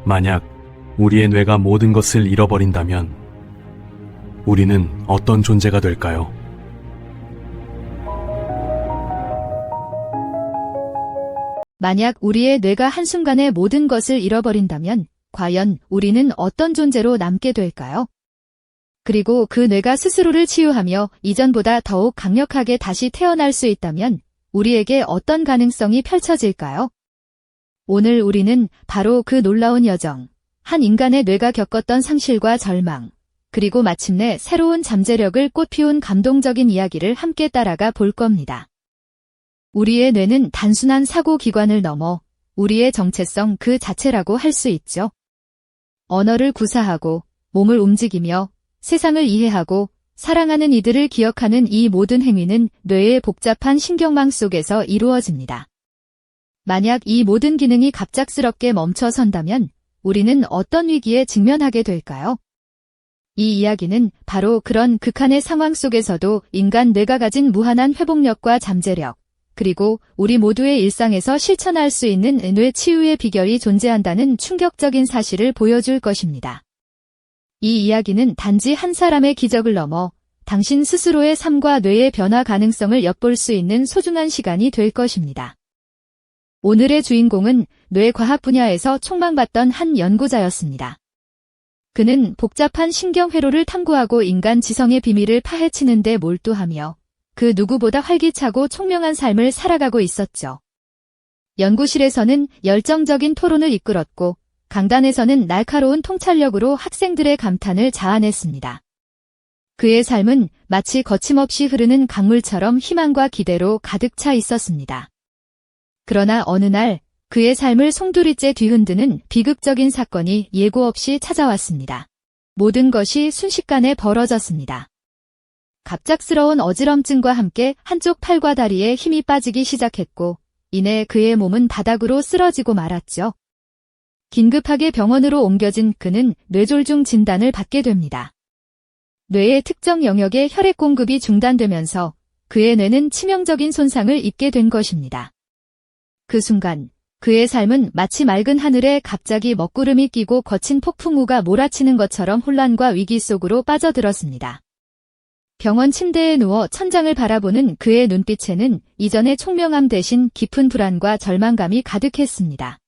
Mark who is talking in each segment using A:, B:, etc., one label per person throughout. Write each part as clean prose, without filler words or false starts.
A: 만약 우리의 뇌가 모든 것을 잃어버린다면 우리는 어떤 존재가 될까요?
B: 만약 우리의 뇌가 한순간에 모든 것을 잃어버린다면 과연 우리는 어떤 존재로 남게 될까요? 그리고 그 뇌가 스스로를 치유하며 이전보다 더욱 강력하게 다시 태어날 수 있다면 우리에게 어떤 가능성이 펼쳐질까요? 오늘 우리는 바로 그 놀라운 여정, 한 인간의 뇌가 겪었던 상실과 절망, 그리고 마침내 새로운 잠재력을 꽃피운 감동적인 이야기를 함께 따라가 볼 겁니다. 우리의 뇌는 단순한 사고 기관을 넘어 우리의 정체성 그 자체라고 할 수 있죠. 언어를 구사하고 몸을 움직이며 세상을 이해하고 사랑하는 이들을 기억하는 이 모든 행위는 뇌의 복잡한 신경망 속에서 이루어집니다. 만약 이 모든 기능이 갑작스럽게 멈춰선다면 우리는 어떤 위기에 직면하게 될까요? 이 이야기는 바로 그런 극한의 상황 속에서도 인간 뇌가 가진 무한한 회복력과 잠재력, 그리고 우리 모두의 일상에서 실천할 수 있는 뇌 치유의 비결이 존재한다는 충격적인 사실을 보여줄 것입니다. 이 이야기는 단지 한 사람의 기적을 넘어 당신 스스로의 삶과 뇌의 변화 가능성을 엿볼 수 있는 소중한 시간이 될 것입니다. 오늘의 주인공은 뇌과학 분야에서 촉망받던 한 연구자였습니다. 그는 복잡한 신경회로를 탐구하고 인간 지성의 비밀을 파헤치는 데 몰두하며 그 누구보다 활기차고 총명한 삶을 살아가고 있었죠. 연구실에서는 열정적인 토론을 이끌었고 강단에서는 날카로운 통찰력으로 학생들의 감탄을 자아냈습니다. 그의 삶은 마치 거침없이 흐르는 강물처럼 희망과 기대로 가득 차 있었습니다. 그러나 어느 날 그의 삶을 송두리째 뒤흔드는 비극적인 사건이 예고 없이 찾아왔습니다. 모든 것이 순식간에 벌어졌습니다. 갑작스러운 어지럼증과 함께 한쪽 팔과 다리에 힘이 빠지기 시작했고 이내 그의 몸은 바닥으로 쓰러지고 말았죠. 긴급하게 병원으로 옮겨진 그는 뇌졸중 진단을 받게 됩니다. 뇌의 특정 영역의 혈액 공급이 중단되면서 그의 뇌는 치명적인 손상을 입게 된 것입니다. 그 순간 그의 삶은 마치 맑은 하늘에 갑자기 먹구름이 끼고 거친 폭풍우가 몰아치는 것처럼 혼란과 위기 속으로 빠져들었습니다. 병원 침대에 누워 천장을 바라보는 그의 눈빛에는 이전의 총명함 대신 깊은 불안과 절망감이 가득했습니다.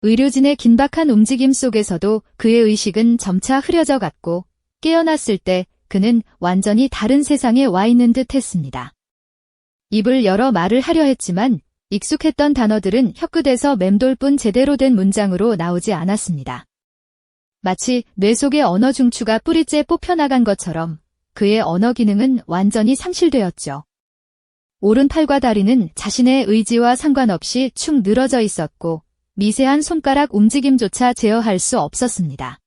B: 의료진의 긴박한 움직임 속에서도 그의 의식은 점차 흐려져 갔고 깨어났을 때 그는 완전히 다른 세상에 와 있는 듯 했습니다. 입을 열어 말을 하려 했지만 익숙했던 단어들은 혀끝에서 맴돌 뿐 제대로 된 문장으로 나오지 않았습니다. 마치 뇌 속의 언어 중추가 뿌리째 뽑혀나간 것처럼 그의 언어 기능은 완전히 상실되었죠. 오른팔과 다리는 자신의 의지와 상관없이 축 늘어져 있었고 미세한 손가락 움직임조차 제어할 수 없었습니다.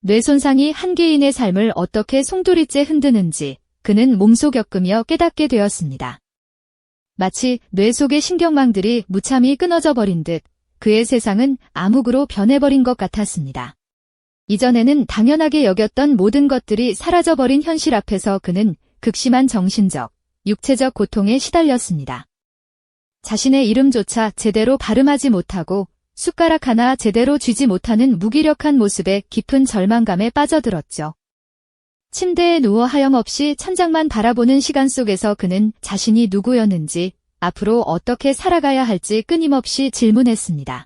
B: 뇌 손상이 한 개인의 삶을 어떻게 송두리째 흔드는지 그는 몸소 겪으며 깨닫게 되었습니다. 마치 뇌 속의 신경망들이 무참히 끊어져 버린 듯 그의 세상은 암흑으로 변해버린 것 같았습니다. 이전에는 당연하게 여겼던 모든 것들이 사라져버린 현실 앞에서 그는 극심한 정신적, 육체적 고통에 시달렸습니다. 자신의 이름조차 제대로 발음하지 못하고 숟가락 하나 제대로 쥐지 못하는 무기력한 모습에 깊은 절망감에 빠져들었죠. 침대에 누워 하염없이 천장만 바라보는 시간 속에서 그는 자신이 누구였는지, 앞으로 어떻게 살아가야 할지 끊임없이 질문했습니다.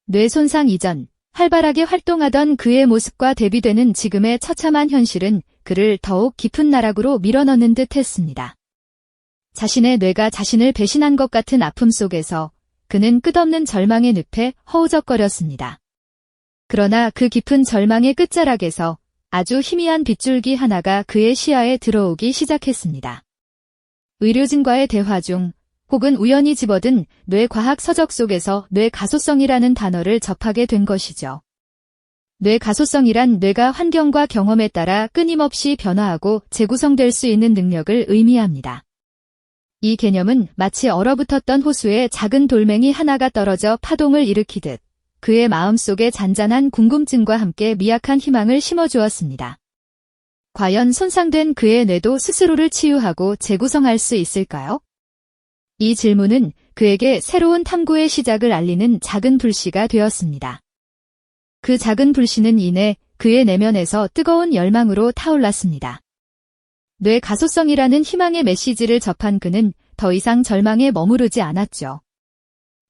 B: 뇌 손상 이전, 활발하게 활동하던 그의 모습과 대비되는 지금의 처참한 현실은 그를 더욱 깊은 나락으로 밀어넣는 듯 했습니다. 자신의 뇌가 자신을 배신한 것 같은 아픔 속에서 그는 끝없는 절망의 늪에 허우적거렸습니다. 그러나 그 깊은 절망의 끝자락에서 아주 희미한 빗줄기 하나가 그의 시야에 들어오기 시작했습니다. 의료진과의 대화 중 혹은 우연히 집어든 뇌과학 서적 속에서 뇌가소성이라는 단어를 접하게 된 것이죠. 뇌가소성이란 뇌가 환경과 경험에 따라 끊임없이 변화하고 재구성될 수 있는 능력을 의미합니다. 이 개념은 마치 얼어붙었던 호수에 작은 돌멩이 하나가 떨어져 파동을 일으키듯 그의 마음속에 잔잔한 궁금증과 함께 미약한 희망을 심어주었습니다. 과연 손상된 그의 뇌도 스스로를 치유하고 재구성할 수 있을까요? 이 질문은 그에게 새로운 탐구의 시작을 알리는 작은 불씨가 되었습니다. 그 작은 불씨는 이내 그의 내면에서 뜨거운 열망으로 타올랐습니다. 뇌 가소성이라는 희망의 메시지를 접한 그는 더 이상 절망에 머무르지 않았죠.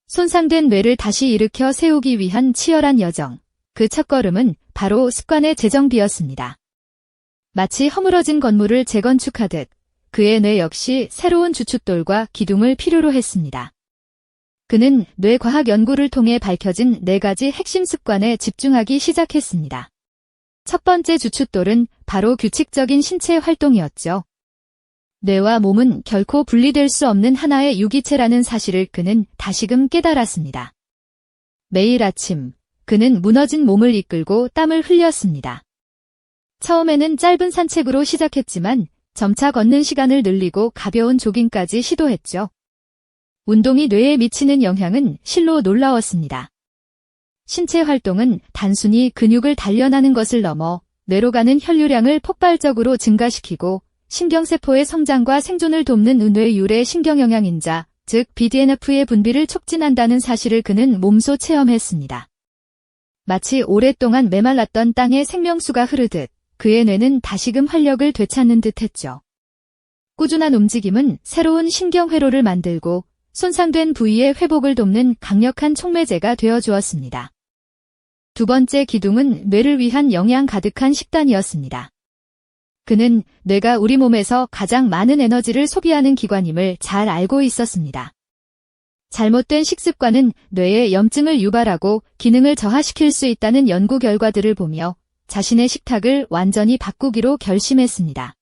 B: 손상된 뇌를 다시 일으켜 세우기 위한 치열한 여정. 그 첫걸음은 바로 습관의 재정비였습니다. 마치 허물어진 건물을 재건축하듯 그의 뇌 역시 새로운 주춧돌과 기둥을 필요로 했습니다. 그는 뇌과학 연구를 통해 밝혀진 4가지 핵심 습관에 집중하기 시작했습니다. 첫 번째 주춧돌은 바로 규칙적인 신체 활동이었죠. 뇌와 몸은 결코 분리될 수 없는 하나의 유기체라는 사실을 그는 다시금 깨달았습니다. 매일 아침, 그는 무너진 몸을 이끌고 땀을 흘렸습니다. 처음에는 짧은 산책으로 시작했지만 점차 걷는 시간을 늘리고 가벼운 조깅까지 시도했죠. 운동이 뇌에 미치는 영향은 실로 놀라웠습니다. 신체 활동은 단순히 근육을 단련하는 것을 넘어 뇌로 가는 혈류량을 폭발적으로 증가시키고 신경세포의 성장과 생존을 돕는 뇌유래 신경영양인자, 즉 BDNF의 분비를 촉진한다는 사실을 그는 몸소 체험했습니다. 마치 오랫동안 메말랐던 땅에 생명수가 흐르듯 그의 뇌는 다시금 활력을 되찾는 듯했죠. 꾸준한 움직임은 새로운 신경회로를 만들고 손상된 부위의 회복을 돕는 강력한 촉매제가 되어 주었습니다. 두 번째 기둥은 뇌를 위한 영양 가득한 식단이었습니다. 그는 뇌가 우리 몸에서 가장 많은 에너지를 소비하는 기관임을 잘 알고 있었습니다. 잘못된 식습관은 뇌에 염증을 유발하고 기능을 저하시킬 수 있다는 연구 결과들을 보며 자신의 식탁을 완전히 바꾸기로 결심했습니다.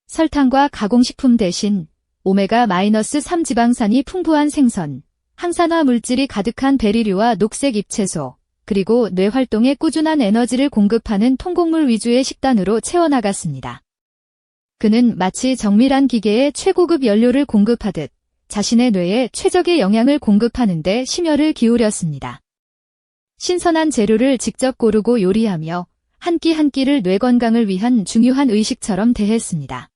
B: 설탕과 가공식품 대신 오메가-3 지방산이 풍부한 생선, 항산화 물질이 가득한 베리류와 녹색 잎채소, 그리고 뇌 활동에 꾸준한 에너지를 공급하는 통곡물 위주의 식단으로 채워나갔습니다. 그는 마치 정밀한 기계에 최고급 연료를 공급하듯 자신의 뇌에 최적의 영양을 공급하는 데 심혈을 기울였습니다. 신선한 재료를 직접 고르고 요리하며 한 끼 한 끼를 뇌 건강을 위한 중요한 의식처럼 대했습니다.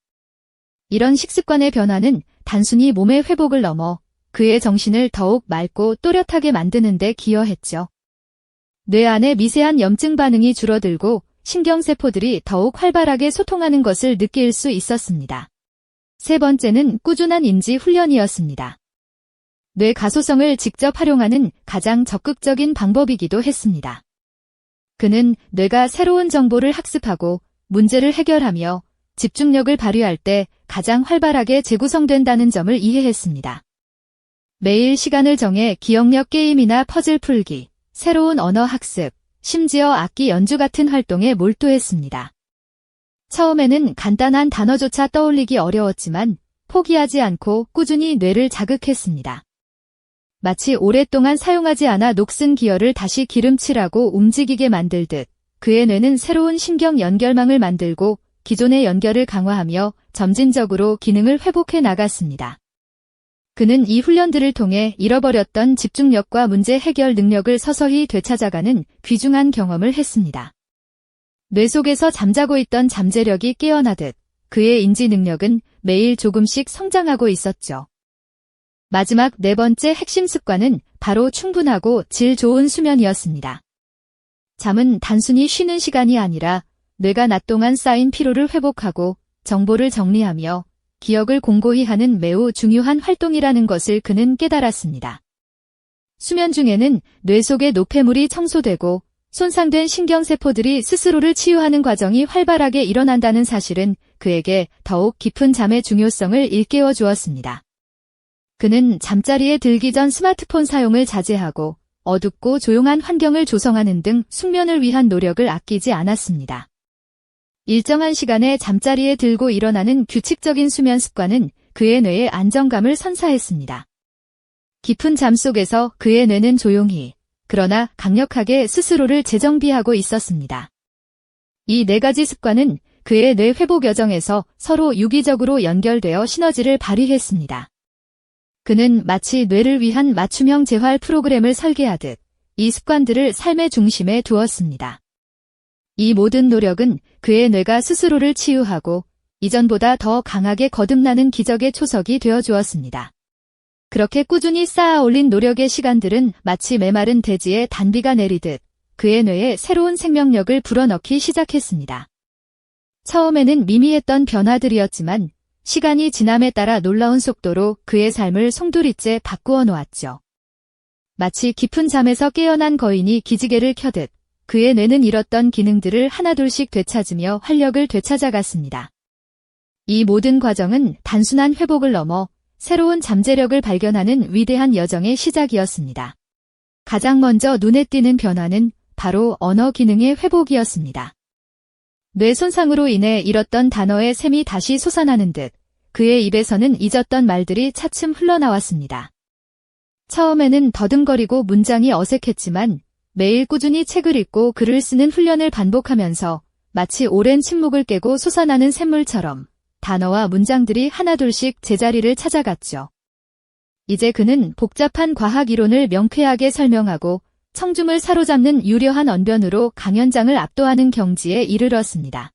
B: 이런 식습관의 변화는 단순히 몸의 회복을 넘어 그의 정신을 더욱 맑고 또렷하게 만드는 데 기여했죠. 뇌 안의 미세한 염증 반응이 줄어들고 신경세포들이 더욱 활발하게 소통하는 것을 느낄 수 있었습니다. 세 번째는 꾸준한 인지 훈련이었습니다. 뇌 가소성을 직접 활용하는 가장 적극적인 방법이기도 했습니다. 그는 뇌가 새로운 정보를 학습하고 문제를 해결하며 집중력을 발휘할 때 가장 활발하게 재구성된다는 점을 이해했습니다. 매일 시간을 정해 기억력 게임이나 퍼즐 풀기, 새로운 언어 학습, 심지어 악기 연주 같은 활동에 몰두했습니다. 처음에는 간단한 단어조차 떠올리기 어려웠지만 포기하지 않고 꾸준히 뇌를 자극했습니다. 마치 오랫동안 사용하지 않아 녹슨 기혈을 다시 기름칠하고 움직이게 만들듯 그의 뇌는 새로운 신경 연결망을 만들고 기존의 연결을 강화하며 점진적으로 기능을 회복해 나갔습니다. 그는 이 훈련들을 통해 잃어버렸던 집중력과 문제 해결 능력을 서서히 되찾아가는 귀중한 경험을 했습니다. 뇌 속에서 잠자고 있던 잠재력이 깨어나듯 그의 인지 능력은 매일 조금씩 성장하고 있었죠. 마지막 네 번째 핵심 습관은 바로 충분하고 질 좋은 수면이었습니다. 잠은 단순히 쉬는 시간이 아니라 뇌가 낮 동안 쌓인 피로를 회복하고 정보를 정리하며 기억을 공고히 하는 매우 중요한 활동이라는 것을 그는 깨달았습니다. 수면 중에는 뇌 속의 노폐물이 청소되고 손상된 신경세포들이 스스로를 치유하는 과정이 활발하게 일어난다는 사실은 그에게 더욱 깊은 잠의 중요성을 일깨워 주었습니다. 그는 잠자리에 들기 전 스마트폰 사용을 자제하고 어둡고 조용한 환경을 조성하는 등 숙면을 위한 노력을 아끼지 않았습니다. 일정한 시간에 잠자리에 들고 일어나는 규칙적인 수면 습관은 그의 뇌에 안정감을 선사했습니다. 깊은 잠 속에서 그의 뇌는 조용히, 그러나 강력하게 스스로를 재정비하고 있었습니다. 이 4가지 습관은 그의 뇌 회복 여정에서 서로 유기적으로 연결되어 시너지를 발휘했습니다. 그는 마치 뇌를 위한 맞춤형 재활 프로그램을 설계하듯 이 습관들을 삶의 중심에 두었습니다. 이 모든 노력은 그의 뇌가 스스로를 치유하고 이전보다 더 강하게 거듭나는 기적의 초석이 되어 주었습니다. 그렇게 꾸준히 쌓아 올린 노력의 시간들은 마치 메마른 대지에 단비가 내리듯 그의 뇌에 새로운 생명력을 불어넣기 시작했습니다. 처음에는 미미했던 변화들이었지만 시간이 지남에 따라 놀라운 속도로 그의 삶을 송두리째 바꾸어 놓았죠. 마치 깊은 잠에서 깨어난 거인이 기지개를 켜듯 그의 뇌는 잃었던 기능들을 하나둘씩 되찾으며 활력을 되찾아갔습니다. 이 모든 과정은 단순한 회복을 넘어 새로운 잠재력을 발견하는 위대한 여정의 시작이었습니다. 가장 먼저 눈에 띄는 변화는 바로 언어 기능의 회복이었습니다. 뇌 손상으로 인해 잃었던 단어의 셈이 다시 솟아나는 듯 그의 입에서는 잊었던 말들이 차츰 흘러나왔습니다. 처음에는 더듬거리고 문장이 어색했지만 매일 꾸준히 책을 읽고 글을 쓰는 훈련을 반복하면서 마치 오랜 침묵을 깨고 솟아나는 샘물처럼 단어와 문장들이 하나둘씩 제자리를 찾아갔죠. 이제 그는 복잡한 과학 이론을 명쾌하게 설명하고 청중을 사로잡는 유려한 언변으로 강연장을 압도하는 경지에 이르렀습니다.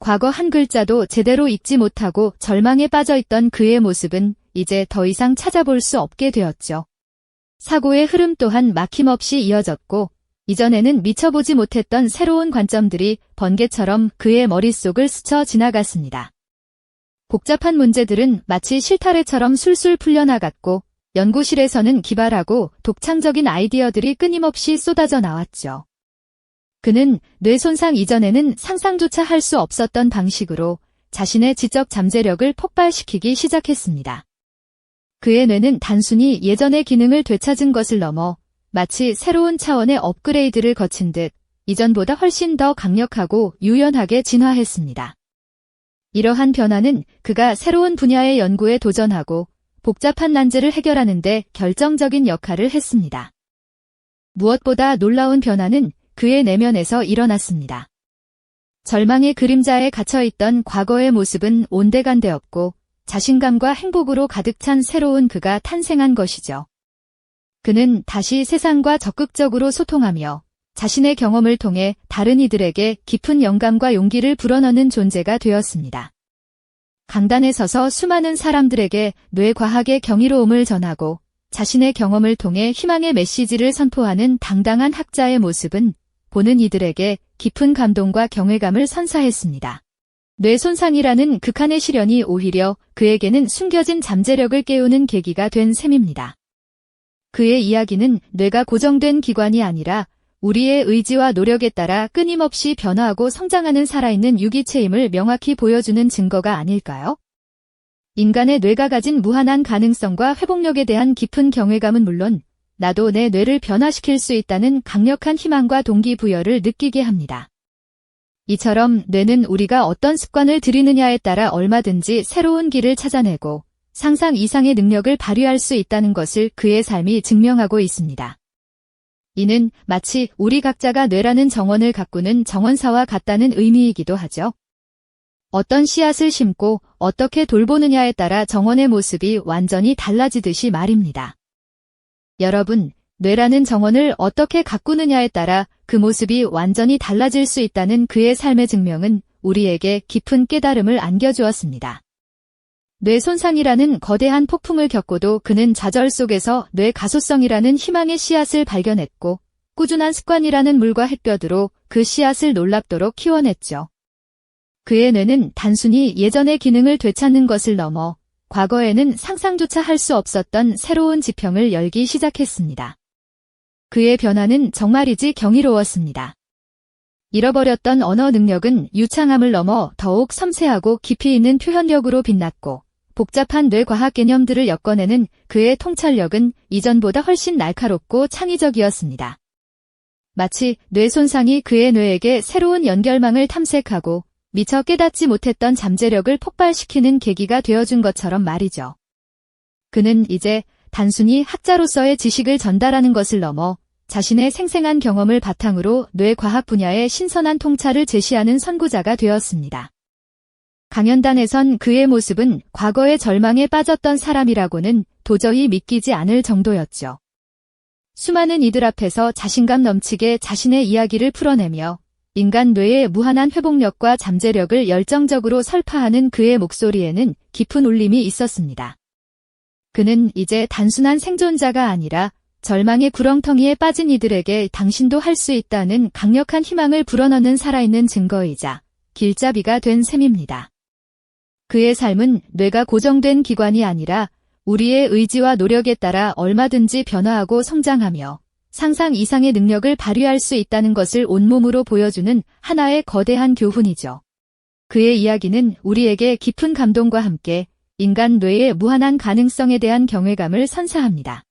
B: 과거 한 글자도 제대로 읽지 못하고 절망에 빠져있던 그의 모습은 이제 더 이상 찾아볼 수 없게 되었죠. 사고의 흐름 또한 막힘없이 이어졌고 이전에는 미쳐보지 못했던 새로운 관점들이 번개처럼 그의 머릿속을 스쳐 지나갔습니다. 복잡한 문제들은 마치 실타래처럼 술술 풀려나갔고 연구실에서는 기발하고 독창적인 아이디어들이 끊임없이 쏟아져 나왔죠. 그는 뇌 손상 이전에는 상상조차 할 수 없었던 방식으로 자신의 지적 잠재력을 폭발시키기 시작했습니다. 그의 뇌는 단순히 예전의 기능을 되찾은 것을 넘어 마치 새로운 차원의 업그레이드를 거친 듯 이전보다 훨씬 더 강력하고 유연하게 진화했습니다. 이러한 변화는 그가 새로운 분야의 연구에 도전하고 복잡한 난제를 해결하는 데 결정적인 역할을 했습니다. 무엇보다 놀라운 변화는 그의 내면에서 일어났습니다. 절망의 그림자에 갇혀있던 과거의 모습은 온데간데없고 자신감과 행복으로 가득 찬 새로운 그가 탄생한 것이죠. 그는 다시 세상과 적극적으로 소통하며 자신의 경험을 통해 다른 이들에게 깊은 영감과 용기를 불어넣는 존재가 되었습니다. 강단에 서서 수많은 사람들에게 뇌과학의 경이로움을 전하고 자신의 경험을 통해 희망의 메시지를 선포하는 당당한 학자의 모습은 보는 이들에게 깊은 감동과 경외감을 선사했습니다. 뇌 손상이라는 극한의 시련이 오히려 그에게는 숨겨진 잠재력을 깨우는 계기가 된 셈입니다. 그의 이야기는 뇌가 고정된 기관이 아니라 우리의 의지와 노력에 따라 끊임없이 변화하고 성장하는 살아있는 유기체임을 명확히 보여주는 증거가 아닐까요? 인간의 뇌가 가진 무한한 가능성과 회복력에 대한 깊은 경외감은 물론 나도 내 뇌를 변화시킬 수 있다는 강력한 희망과 동기부여를 느끼게 합니다. 이처럼 뇌는 우리가 어떤 습관을 들이느냐에 따라 얼마든지 새로운 길을 찾아내고 상상 이상의 능력을 발휘할 수 있다는 것을 그의 삶이 증명하고 있습니다. 이는 마치 우리 각자가 뇌라는 정원을 가꾸는 정원사와 같다는 의미이기도 하죠. 어떤 씨앗을 심고 어떻게 돌보느냐에 따라 정원의 모습이 완전히 달라지듯이 말입니다. 여러분, 뇌라는 정원을 어떻게 가꾸느냐에 따라 그 모습이 완전히 달라질 수 있다는 그의 삶의 증명은 우리에게 깊은 깨달음을 안겨주었습니다. 뇌 손상이라는 거대한 폭풍을 겪고도 그는 좌절 속에서 뇌 가소성이라는 희망의 씨앗을 발견했고 꾸준한 습관이라는 물과 햇볕으로 그 씨앗을 놀랍도록 키워냈죠. 그의 뇌는 단순히 예전의 기능을 되찾는 것을 넘어 과거에는 상상조차 할 수 없었던 새로운 지평을 열기 시작했습니다. 그의 변화는 정말이지 경이로웠습니다. 잃어버렸던 언어 능력은 유창함을 넘어 더욱 섬세하고 깊이 있는 표현력으로 빛났고 복잡한 뇌과학 개념들을 엮어내는 그의 통찰력은 이전보다 훨씬 날카롭고 창의적이었습니다. 마치 뇌 손상이 그의 뇌에게 새로운 연결망을 탐색하고 미처 깨닫지 못했던 잠재력을 폭발시키는 계기가 되어준 것처럼 말이죠. 그는 이제 단순히 학자로서의 지식을 전달하는 것을 넘어 자신의 생생한 경험을 바탕으로 뇌과학 분야의 신선한 통찰을 제시하는 선구자가 되었습니다. 강연단에선 그의 모습은 과거의 절망에 빠졌던 사람이라고는 도저히 믿기지 않을 정도였죠. 수많은 이들 앞에서 자신감 넘치게 자신의 이야기를 풀어내며 인간 뇌의 무한한 회복력과 잠재력을 열정적으로 설파하는 그의 목소리에는 깊은 울림이 있었습니다. 그는 이제 단순한 생존자가 아니라 절망의 구렁텅이에 빠진 이들에게 당신도 할 수 있다는 강력한 희망을 불어넣는 살아있는 증거이자 길잡이가 된 셈입니다. 그의 삶은 뇌가 고정된 기관이 아니라 우리의 의지와 노력에 따라 얼마든지 변화하고 성장하며 상상 이상의 능력을 발휘할 수 있다는 것을 온몸으로 보여주는 하나의 거대한 교훈이죠. 그의 이야기는 우리에게 깊은 감동과 함께 인간 뇌의 무한한 가능성에 대한 경외감을 선사합니다.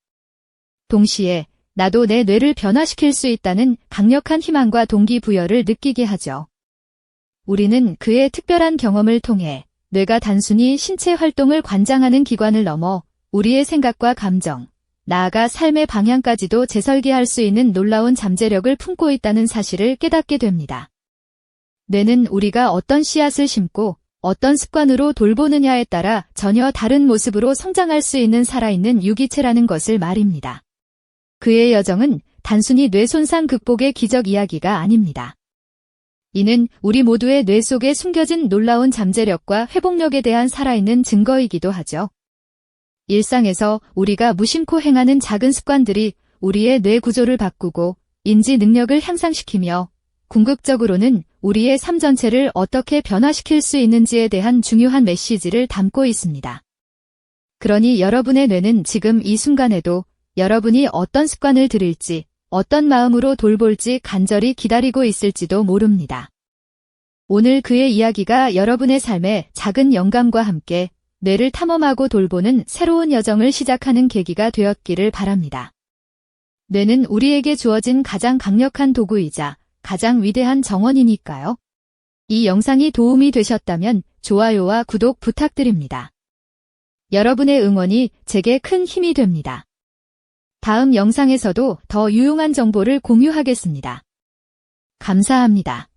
B: 동시에 나도 내 뇌를 변화시킬 수 있다는 강력한 희망과 동기부여를 느끼게 하죠. 우리는 그의 특별한 경험을 통해 뇌가 단순히 신체 활동을 관장하는 기관을 넘어 우리의 생각과 감정, 나아가 삶의 방향까지도 재설계할 수 있는 놀라운 잠재력을 품고 있다는 사실을 깨닫게 됩니다. 뇌는 우리가 어떤 씨앗을 심고 어떤 습관으로 돌보느냐에 따라 전혀 다른 모습으로 성장할 수 있는 살아있는 유기체라는 것을 말입니다. 그의 여정은 단순히 뇌 손상 극복의 기적 이야기가 아닙니다. 이는 우리 모두의 뇌 속에 숨겨진 놀라운 잠재력과 회복력에 대한 살아있는 증거이기도 하죠. 일상에서 우리가 무심코 행하는 작은 습관들이 우리의 뇌 구조를 바꾸고 인지 능력을 향상시키며 궁극적으로는 우리의 삶 전체를 어떻게 변화시킬 수 있는지에 대한 중요한 메시지를 담고 있습니다. 그러니 여러분의 뇌는 지금 이 순간에도 여러분이 어떤 습관을 들일지, 어떤 마음으로 돌볼지 간절히 기다리고 있을지도 모릅니다. 오늘 그의 이야기가 여러분의 삶에 작은 영감과 함께 뇌를 탐험하고 돌보는 새로운 여정을 시작하는 계기가 되었기를 바랍니다. 뇌는 우리에게 주어진 가장 강력한 도구이자 가장 위대한 정원이니까요. 이 영상이 도움이 되셨다면 좋아요와 구독 부탁드립니다. 여러분의 응원이 제게 큰 힘이 됩니다. 다음 영상에서도 더 유용한 정보를 공유하겠습니다. 감사합니다.